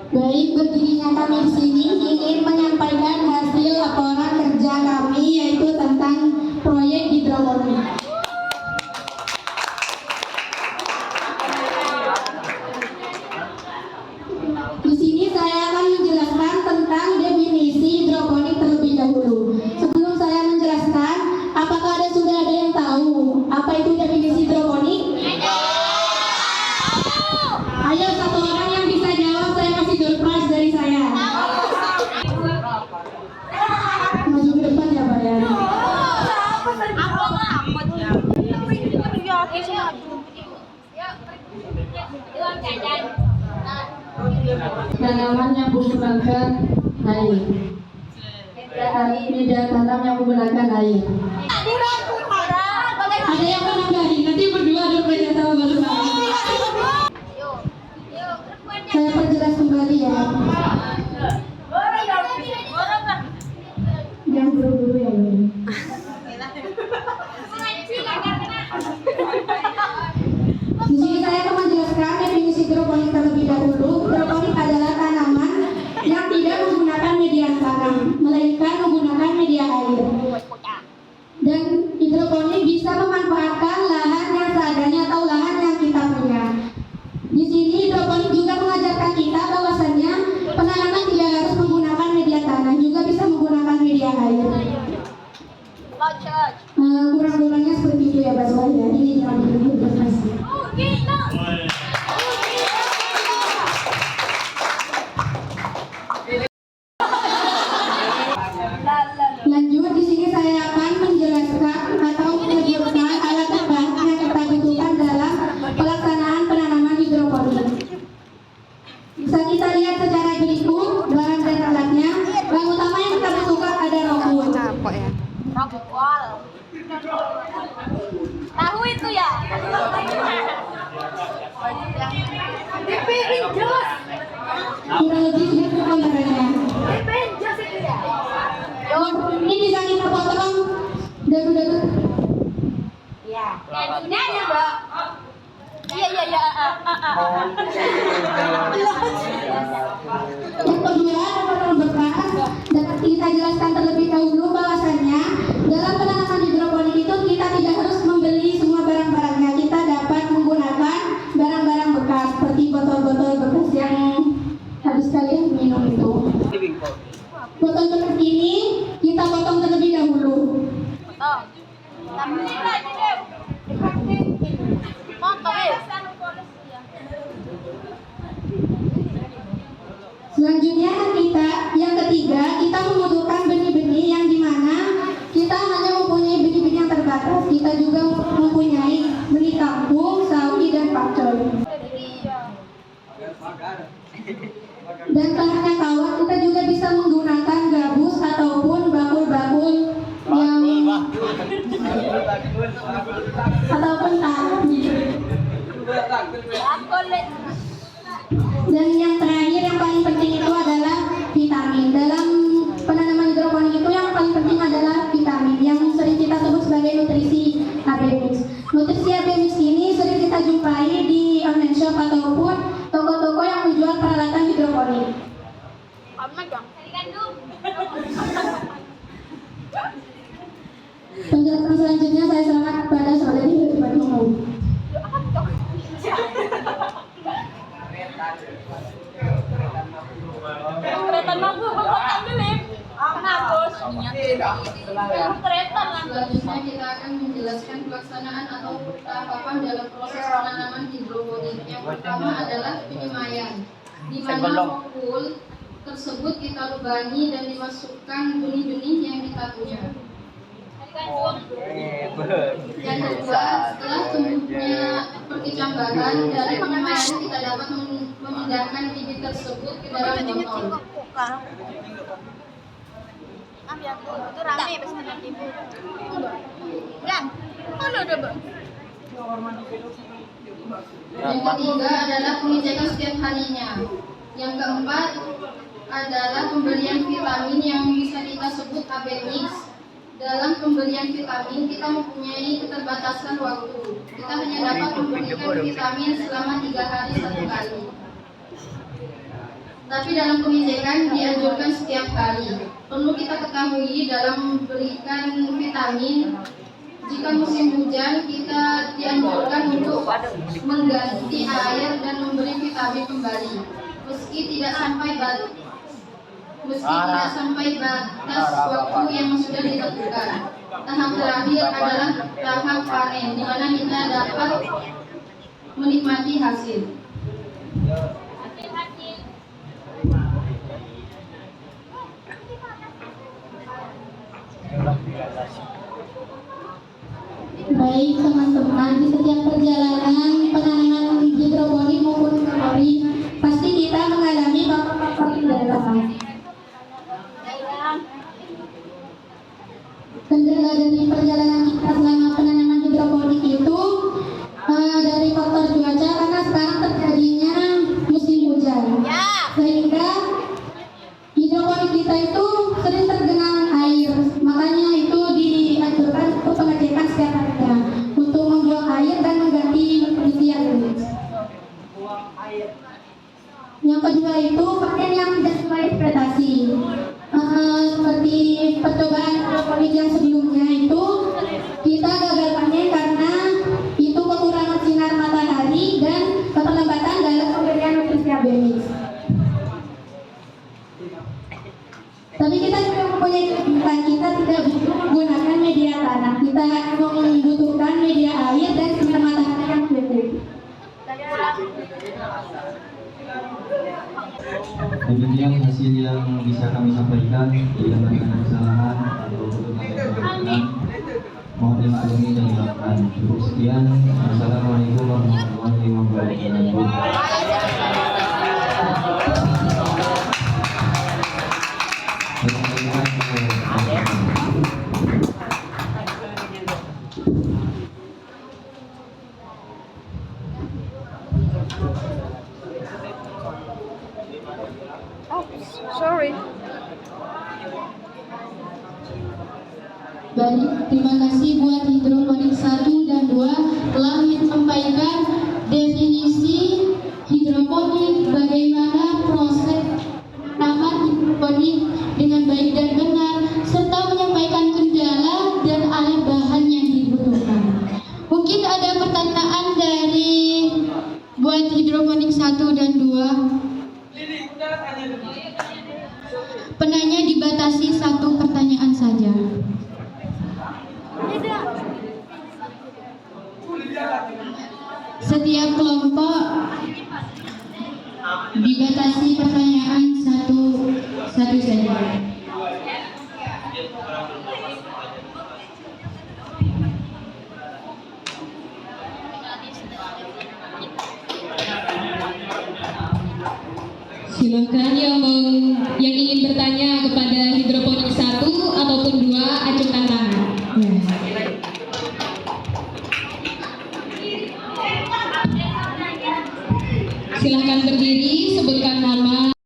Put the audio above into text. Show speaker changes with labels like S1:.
S1: Baik, berdirinya kami di sini ingin menyampaikan hasil laporan kerja kami, yaitu tentang proyek hidroponik. Di sini saya akan menjelaskan tentang definisi hidroponik terlebih dahulu. Sebelum saya menjelaskan, apakah sudah ada yang tahu apa itu definisi hidroponik? Ayo, satu orang yang bisa jawab, saya kasih door prize dari saya. Maju ke depan ya, Pak ya. Tanaman yang menggunakan air. Media tanam yang menggunakan air. Ada yang mau nambahin? Nanti berdua door prize sama baru. Saya perjelas kembali ya. Yang buru-buru ya ini. Di sini saya akan menjelaskan definisi hidroponik terlebih dahulu. Hidroponik adalah tanaman yang tidak menggunakan media tanam, melainkan menggunakan media air. Dan hidroponik bisa memanfaatkan lahan yang seadanya atau lahan yang kita punya. Di sini hidroponik juga mengajarkan kita bahwasannya penanaman tidak harus menggunakan media tanah, juga bisa menggunakan media air. Kurang-kurangnya seperti itu ya, Pak ya. Ini jangan dilupakan. Lanjut, di sini saya akan menjelaskan atau menyebutkan alat-alat yang kita butuhkan dalam pelaksanaan penanaman hidroponik. Bisa kita lihat secara berikut bahan dan alatnya. Yang utama yang kita butuhkan ada rockwool.
S2: Rockwool. Tahu itu ya?
S1: Kurang lebih segitu gambarannya. Ini bisa kita potong dadu-dadu.
S2: Iya. Dadu-dadu, Mbak. Iya.
S1: Yang kedua, potong bekas. Dapat kita jelaskan terlebih dahulu bahwasannya dalam penanaman hidroponik itu kita tidak harus membeli semua barang-barangnya. Kita dapat menggunakan barang-barang bekas seperti botol-botol bekas yang habis kalian minum itu. Botol bekas ini kita potong terlebih dahulu. Selanjutnya yang ketiga, kita membutuhkan benih-benih yang dimana kita hanya mempunyai benih-benih yang terbatas. Kita juga mempunyai benih kangkung, sawi, dan pakcoy. Dan bahannya kawat, kita juga bisa menggunakan gabus ataupun bakul-bakul yang ataupun tali. Dan yang terakhir yang paling penting itu adalah vitamin. Dalam penanaman hidroponik itu yang paling penting adalah vitamin yang sering kita sebut sebagai nutrisi AB mix. Nutrisi AB mix ini sering kita jumpai di online shop ataupun toko-toko yang menjual peralatan hidroponik. Penjelasan selanjutnya saya serahkan kepada saudari Dewi Umum. Selanjutnya kita akan menjelaskan pelaksanaan atau tahapan dalam proses penanaman hidroponik. Yang pertama adalah penyemaian, di mana rockwool tersebut kita lubangi dan dimasukkan benih-benih yang kita punya. Yang kedua, setelah tumbuhnya perkicambaran, dari penyemaian kita dapat memindahkan bibit tersebut ke dalam botol.
S2: Itu rame pas dengan ibu. Enggak. Udah, Mbak.
S1: Yang ketiga adalah pengecekan setiap harinya. Yang keempat adalah pemberian vitamin yang bisa kita sebut AB mix. Dalam pemberian vitamin kita mempunyai keterbatasan waktu. Kita hanya dapat memberikan vitamin selama 3 hari 1 kali.
S3: Tapi dalam pengecekan dianjurkan setiap hari. Perlu kita ketahui dalam memberikan vitamin, jika musim hujan kita dianjurkan untuk mengganti air dan memberi vitamin kembali. Meski tidak sampai batas waktu yang sudah ditentukan. Tahap terakhir adalah tahap panen, di mana kita dapat menikmati hasil.
S1: Baik teman-teman, di setiap perjalanan penanaman hidroponik maupun hidroponik pasti kita mengalami faktor-faktor kendala. Kendala dari perjalanan kita selama penanaman hidroponik itu dari faktor cuaca, karena sekarang terjadinya musim hujan, sehingga hidroponik kita itu sering tergenang air. Makanya itu dianjurkan untuk pengecekan setiap harinya untuk membuang air dan mengganti nutrisi yang ada. Yang kedua itu panen yang tidak sesuai ekspektasi. Seperti percobaan hidroponik yang sebelumnya itu kita gagal panen karena itu kekurangan sinar matahari dan keterlambatan dalam pemberian nutrisi ABMIX. Tapi kita juga mempunyai kebutuhan, kita tidak butuh menggunakan media tanah, kita membutuhkan media air dan sinar matahari yang cukup.
S4: Demikian hasil yang bisa kami sampaikan. Jika ada kesalahan atau kekurangan, mohon dimaklumi dan dimaafkan. Cukup sekian. Wassalamualaikum warahmatullahi wabarakatuh.
S2: Sorry.
S1: Baik, terima kasih buat hidroponik 1 dan 2 telah menyampaikan definisi hidroponik, bagaimana proses penanaman hidroponik dengan baik dan benar, serta menyampaikan kendala dan alat bahan yang dibutuhkan. Mungkin ada pertanyaan dari buat hidroponik 1 dan 2. Penanya dibatasi 1 pertanyaan saja. Setiap kelompok dibatasi pertanyaan satu saja.
S5: Silakan yang ingin bertanya kepada hidroponik 1 ataupun 2, acungkan tangan. Silakan berdiri, sebutkan nama